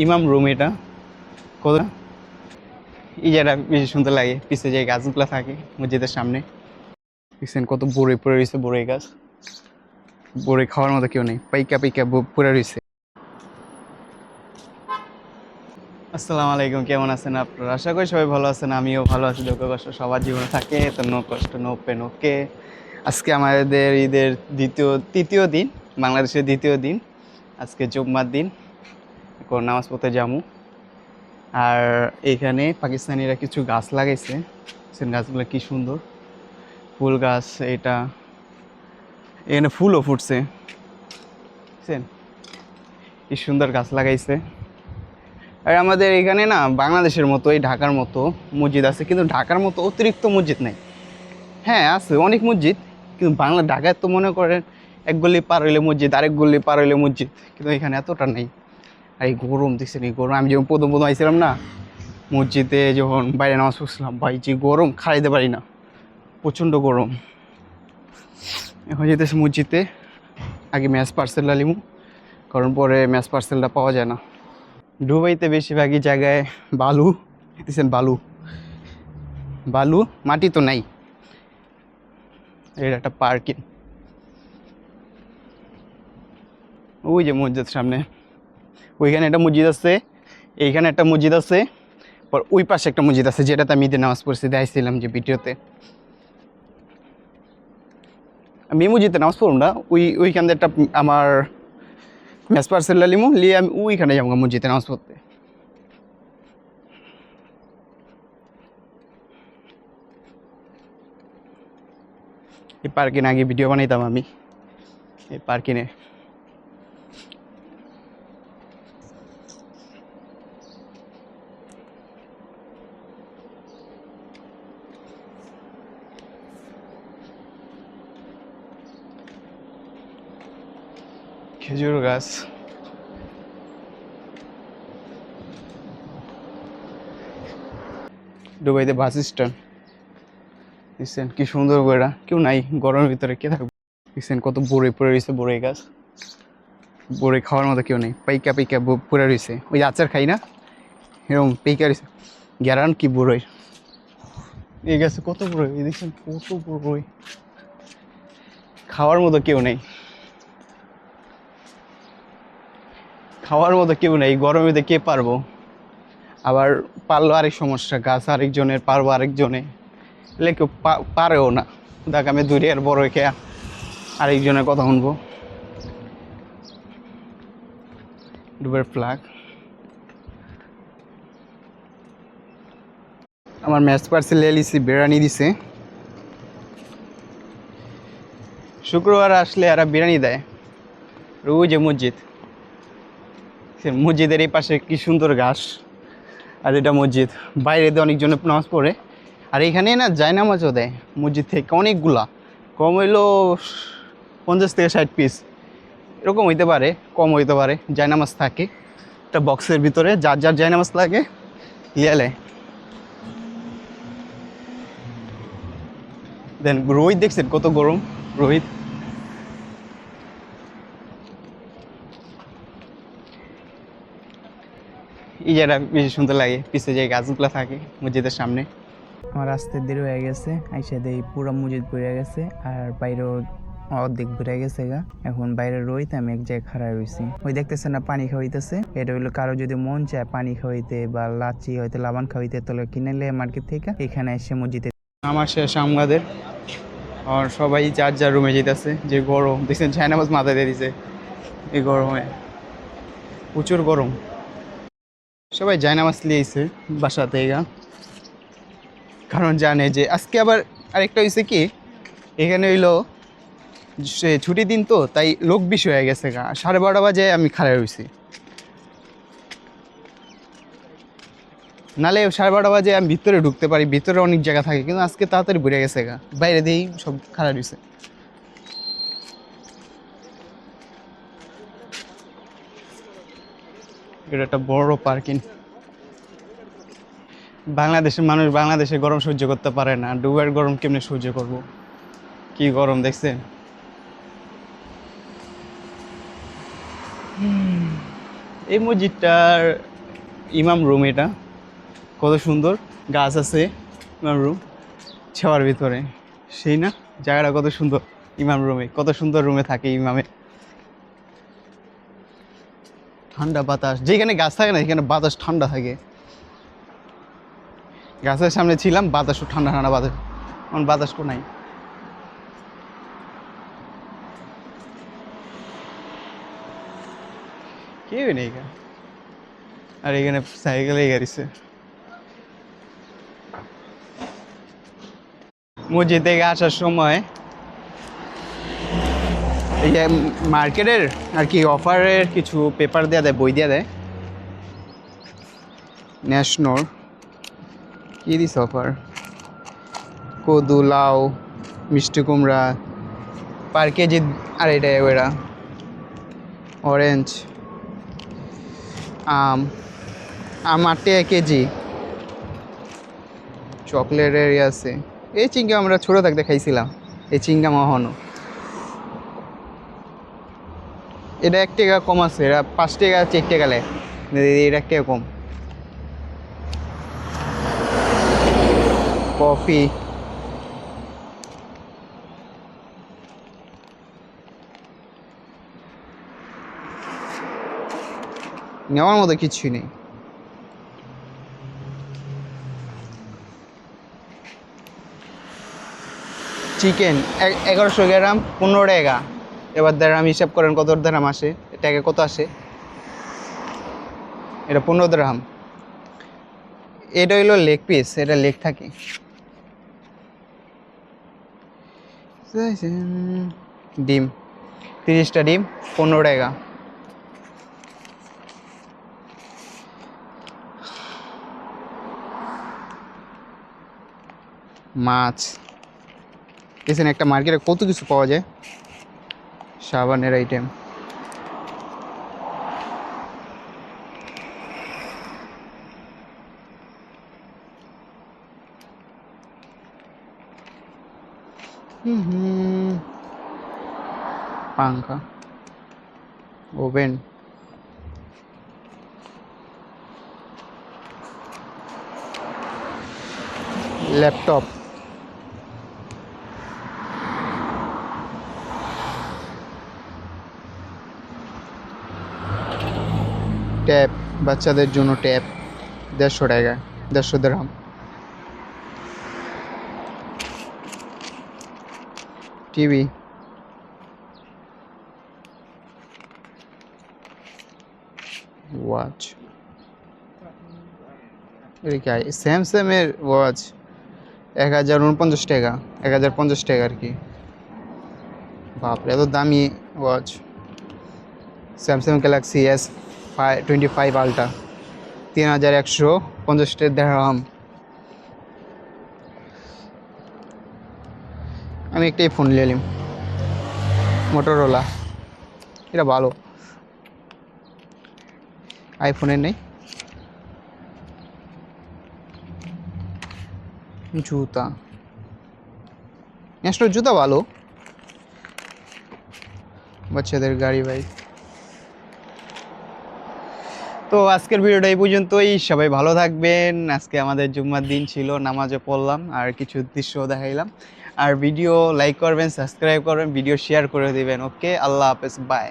ইমাম রুম এটা কত এই জায়গাটা বেশি সুন্দর লাগে, পিছে যে গাছগুলো থাকে মসজিদের সামনে দেখছেন কত বড়ই পড়ে রয়েছে, বড়ই গাছ, বড়ই খাওয়ার মতো কেউ নেই, পাইকা পাইকা পড়ে রয়েছে। আসসালামু আলাইকুম, কেমন আছেন আপনারা? আশা করি সবাই ভালো আছেন, আমিও ভালো আছি। দুঃখ কষ্ট সবার জীবনে থাকে, তো নো কষ্ট নো পেন ওকে। আজকে আমাদের ঈদের তৃতীয় দিন, বাংলাদেশের দ্বিতীয় দিন। আজকে জুম্মার দিন, এখন নামাজ পড়তে যাবো। আর এইখানে পাকিস্তানিরা কিছু গাছ লাগাইছে, গাছগুলো কি সুন্দর, ফুল গাছ। এটা এখানে ফুলও ফুটছে, বুঝছেন কি সুন্দর গাছ লাগাইছে। আর আমাদের এখানে না বাংলাদেশের মতো, এই ঢাকার মতো মসজিদ আছে, কিন্তু ঢাকার মতো অতিরিক্ত মসজিদ নাই। হ্যাঁ আছে অনেক মসজিদ, কিন্তু ঢাকায় তো মনে করেন এক গলি পার হইলে মসজিদ, আরেক গলি পার হইলে মসজিদ, কিন্তু এখানে এতটা নেই। আর এই গরম দেখছেন, এই গরম, আমি যখন প্রথম আইছিলাম না মসজিদে, যখন বাইরে নামাজ পড়ছিলাম, ভাই যে গরম, খাইতে পারি না, প্রচণ্ড গরম। এখন যেতেছি মসজিদে, আগে ম্যাচ পার্সেল লালিমু, কারণ পরে ম্যাচ পার্সেলটা পাওয়া যায় না। দুবাইতে বেশিরভাগই জায়গায় বালু দেখতেছেন, বালু বালু, মাটি তো নাই। এটা একটা পার্কিং, ওই যে মসজিদ সামনে, ওইখানে একটা মসজিদ আছে, এইখানে একটা মসজিদ আছে, পর ওই পাশে একটা মসজিদ আছে, যেটাতে আমি ঈদের নামাজ পড়ছি, দেখাইছিলাম যে ভিডিওতে। আমি এই মসজিদে নামাজ পড়ব না, ওইখান থেকে একটা আমার ম্যাচ পার্সেল লিমু লিয়ে আমি ওইখানে যাবো মসজিদে নামাজ পড়তে। এই পার্কিং আগে ভিডিও বানাইতাম আমি, এই পার্কিংয়ে। খেজুর গাছ, দুবাইতে বাস স্ট্যান্ড দেখছেন কি সুন্দর করে, কেউ নাই গরমের ভিতরে, কে থাকবে। দেখছেন কত বড়ই পড়ে রয়েছে, বড়ই গাছ, বড়ই খাওয়ার মতো কেউ নেই, পাইকা পাইকা পড়ে রয়েছে। ওই যে আচার খাই না, এরকম পাইকা রয়েছে, গ্যারান কি বড়ই। এই গাছে কত বড়ই, দেখছেন কত বড়ই, খাওয়ার মতো কেউ নেই, খাওয়ার মতো কেউ নেই, গরমেতে কে পারবো। আবার পারলো আরেক সমস্যা, গাছ আরেকজনের, পারবো আরেকজনে, এলে কেউ পারেও না। দেখ আমি দূরে আর বড় খেয়া আরেকজনের কথা শুনবো। ডুবের ফ্ল্যাগ, আমার ম্যাচ পার্সেল লিয়েছি, বিরিয়ানি দিছে। শুক্রবার আসলে এরা বিরিয়ানি দেয়। ওই যে মসজিদ, মসজিদের এই পাশে কি সুন্দর ঘাস, আর এটা মসজিদ, বাইরে দিয়ে অনেকজনে নামাজ পড়ে। আর এখানে না জায়নামাজও দেয় মসজিদ থেকে, অনেকগুলা, কম হইলো 50 থেকে 60 পিস, এরকম হইতে পারে, কম হইতে পারে। জায়নামাজ থাকে একটা বক্সের ভিতরে, যার যার জায়নামাজ লাগে ইয়ালে দেন। রোহিত দেখছেন কত গরম, রোহিত। এই জায়গাটা বেশি সুন্দর লাগে, পিছে যে গাছগুলো থাকে মসজিদের সামনে। আমার আসতে দেরি হয়ে গেছে, আইসা দেই পুরা মসজিদ ভরে গেছে, আর বাইরেও অর্ধেক ভরে গেছে গা। এখন বাইরে রইতে আমি এক জায়গায় খাড়া রয়েছি, ওই দেখতেছে না পানি খাওয়াইতেছে। এটা হইলো কারো যদি মন চায় পানি খাওয়াইতে বা লাচি হইতে লাবান খাওয়াইতে, তাহলে কিনেলে মার্কেট থেকে এখানে এসে মসজিদে। আমার শেষ আমাদের, আর সবাই যার যার রুমে যেতেছে। যে গরম দেখছেন, জায়নামাজ মাথায় দিয়ে দিছে, এই গরমে প্রচুর গরম। সবাই জায়নামাজ লিয়েছে বাসা থেকে, কারণ জানে যে আজকে আবার আরেকটা হয়েছে কি, এখানে হইলো সে ছুটি দিন, তো তাই লোক বেশি হয়ে গেছে গা। 12:30 বাজে আমি খাড়া হয়েছি, নালে 12:30 বাজে আমি ভিতরে ঢুকতে পারি, ভিতরে অনেক জায়গা থাকে, কিন্তু আজকে তাড়াতাড়ি ঘুরে গেছে গা, বাইরে দিয়েই সব খাড়া রয়েছে। এটা একটা বড় পার্কিং। বাংলাদেশের মানুষ বাংলাদেশে গরম সহ্য করতে পারে না, দুবাইয়ের গরম কেমনে সহ্য করব, কি গরম দেখছেন। এই মসজিদটার ইমাম রুম, এটা কত সুন্দর, গাছ আছে ইমাম রুম ছেওয়ার ভিতরে, সেই না জায়গাটা কত সুন্দর। ইমাম রুমে কত সুন্দর রুমে থাকে ইমামে, ঠান্ডা বাতাস, যেখানে গাছ থাকে না সেখানে বাতাস ঠান্ডা থাকে। গাছের সামনে ছিলাম, বাতাসও ঠান্ডা ঠান্ডা বাতাস, এখন বাতাস তো নাই। কেউ নেই এখানে, আর এখানে সাইকেলে গাড়িছে। মসজিদ থেকে আসার সময় এই যে মার্কেটের আর কি অফারের কিছু পেপার দেওয়া দেয়, বই দেওয়া দেয়। ন্যাশনাল কী দিস অফার, কদু, লাউ, মিষ্টি কুমড়া পার কেজি, আর এটা ওরা অরেঞ্জ, আম 8 টাকা কেজি। চকলেটের আছে, এই চিংগাম আমরা ছোটো থাকতে খাইছিলাম, এই চিংগাম অহনো। এটা 1 টাকা কম আছে, এটা 5 টাকা 4 টাকা লে, এটা 1 টাকা কম। কফি, নেওয়ার মতো কিছুই নেই। চিকেন 1100 গ্রাম 15 টাকা। এবার দেড়াম হিসাব করেন কত দেড়াম আসে, টাকা কত আসে। এটা 15 দিরহাম। এটা হইলো লেগ পিস, এটা লেগ থাকে। ডিম 30টা ডিম 15 টাকা। মাছ, এখানে একটা মার্কেটে কত কিছু পাওয়া যায়, সাবানের আইটেম। পাঙ্খা, ওভেন, ল্যাপটপ, ট্যাব, বাচ্চাদের জন্য ট্যাব 150 টাকা, 150 দিরহাম। টিভি, ওয়াচ, এটা কি স্যামসাংয়ের ওয়াচ 1049 টাকা, 1050 টাকা আর কি। বাপরে এত দামি watch. Samsung Galaxy S25 ultra 3150 দিরহাম। আমি একটাই ফোন নিয়ে নিলাম, মোটরোলা, এটা ভালো, আইফোনের নেই। জুতা, ন্যাশনাল জুতা ভালো, বাচ্চাদের গাড়ি, বাইক। তো আজকের ভিডিওটা এই পর্যন্তই, সবাই ভালো থাকবেন। আজকে আমাদের জুম্মার দিন ছিল, নামাজে পড়লাম আর কিছু দৃশ্য দেখাইলাম। আর ভিডিও লাইক করবেন, সাবস্ক্রাইব করবেন, ভিডিও শেয়ার করে দিবেন। ওকে, আল্লাহ হাফেজ, বাই।